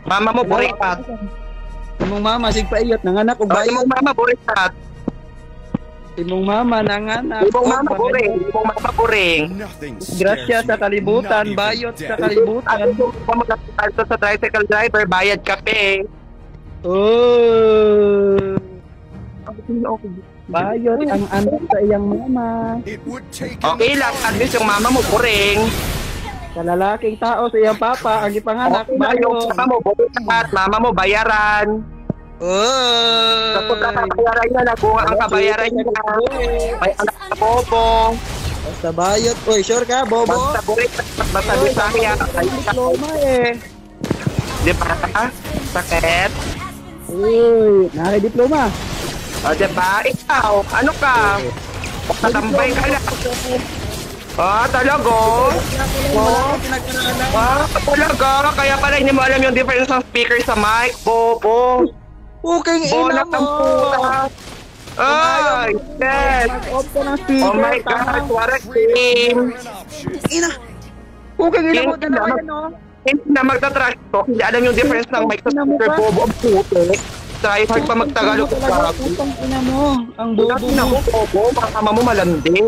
Mama mo, burikat. Imong mama, sig paiyot, nanganak og bayo. Imong mama, burikat. Imong mama, nanganak Imong mama, buring. Imong mama, buring. Grasya sa kalibutan, bayot sa kalibutan. Kung magkakalto sa tricycle driver, bayad kape. Oh. Bayot ang anak sa iyang mama. Okay lang, at least yung mama mo, buring. Sa lalaking tao sa iyang papa, ang ipanganak, Okay lang, yung bayot. mama mo, burikat. Mama mo, bayaran. Oh. Tapos na kabayaran niya na, kung ang kabayaran niya na, may anak na bobo. Basta bayot. Uy, sure ka, bobo? Basta burikat, basta bisaya. Diploma eh. Di ba? Sakit? Uy, naka-diploma. O, diba? Ikaw, ano ka? Tatambay ka na. Talaga? Talaga? Kaya pala hindi mo alam yung difference ng speaker sa mic, bobo. Okay, ina Bonak ng mo. puta. Ay, yes. Mag-off ka ng speaker. Oh my God, what a team. Ina. Okay, ina mo. Ina Dalawa mo. yan, no? Hindi na magta-trash talk, hindi alam yung difference ng mic sa speaker, bobo. Ang puto. Try hard pa magtagalog sa Putang ina mo. Ang bobo ina mo. mo, bobo. Mama mo malandi.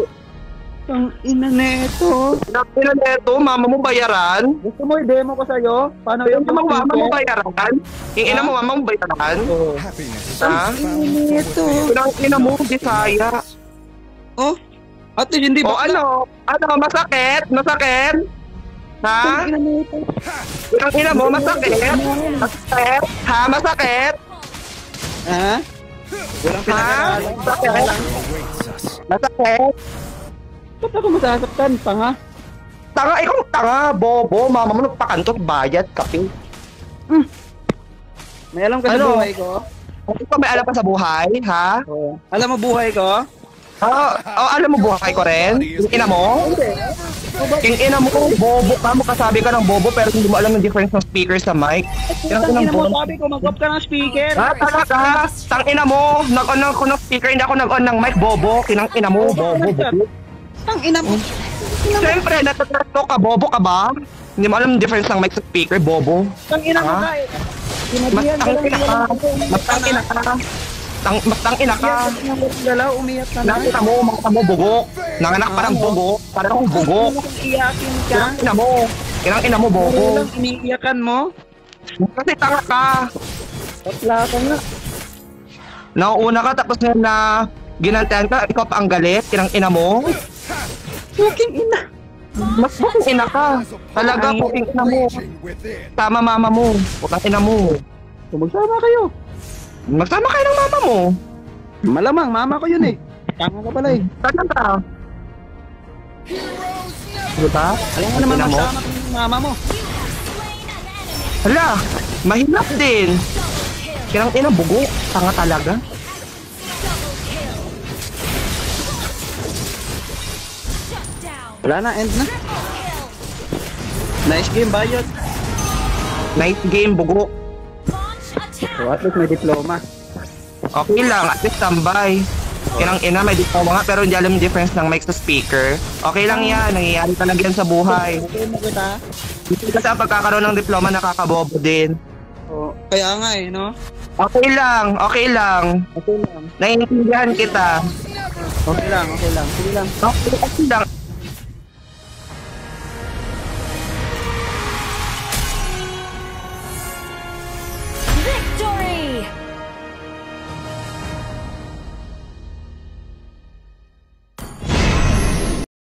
Ang ina neto. Ina neto, mama mo bayaran. Gusto mo i-demo ko sa'yo? Paano yung Yung mama mo speaker? bayaran? Yung ina mo, mama mo bayaran? Oh. Ha? Ang ina neto. Yung ina mo, Bisaya. Oh? Ate, hindi O ba? ano? Ano, masakit? Masakit? Ha? Ang ina neto. Yung ina mo, masakit? Masakit? Ha? Masakit? Ha? Walang Ha? pinag-aralan. Masakit? Masakit? Ba't ako masasaktan pa nga? Tanga, ikaw tanga, bobo. Mama mo nagpakantot, bayad, kape. May alam ka sa Ano? buhay ko? Ikaw may alam pa sa buhay, ha? Oo. Alam mo buhay ko? Alam mo buhay ko rin? Yung ina mo? Yung ina mo, bobo ka, makasabi ka ng bobo pero hindi mo alam yung difference ng speaker sa mic. Ang ina mo, sabi ko, mag-off ka ng speaker. Talaga? Tang ina mo, nag-on ako ng speaker, hindi ako nag-on ng mic, bobo. Kinang ina mo, bobo. Ang ina mo. Siyempre, natatrato ka, bobo ka ba? Hindi mo alam yung difference ng mic sa speaker, bobo. Ang ina mo ka eh. Sinabihan ka lang Matang ina ka. Matang ina ka. Matang ina ka. Galaw, umiyak ka na. Nakita mo, mga mo, bugok. Nanganak pa ng bugok. Parang akong bugok. Iyakin ka. Kinang ina mo. Kinang ina mo, bobo. Lang iniiyakan mo. Kasi tanga ka. Patla ka nga. Nauuna ka, tapos na ginantihan ka, ikaw pa ang galit. Kinang ina mo. Fucking ina. Mas buking ina ka. Talaga, buking ina mo. Tama mama mo. Huwag ina mo. Magsama kayo. Magsama kayo ng mama mo. Malamang, mama ko yun eh. Tanga ka pala eh. Talaga. Diba? Alam mo naman Ina mo? magsama ko yung mama mo. Hala, mahirap din. Kinang ina, bugo. Tanga talaga. Wala na, end na. Nice game, Bayot. Nice game, bugo. So at least may diploma. Okay lang, at least tambay. Kinang ina, may diploma nga, pero hindi alam yung difference ng mic sa speaker. Okay lang yan, nangyayari talaga yan sa buhay. Okay mo kita. Kasi ang pagkakaroon ng diploma, nakakabobo din. Oh, kaya nga eh, no? Okay lang, okay lang. Okay lang. Naiintindihan kita. Okay lang, okay lang. Sige lang. Okay lang. Victory!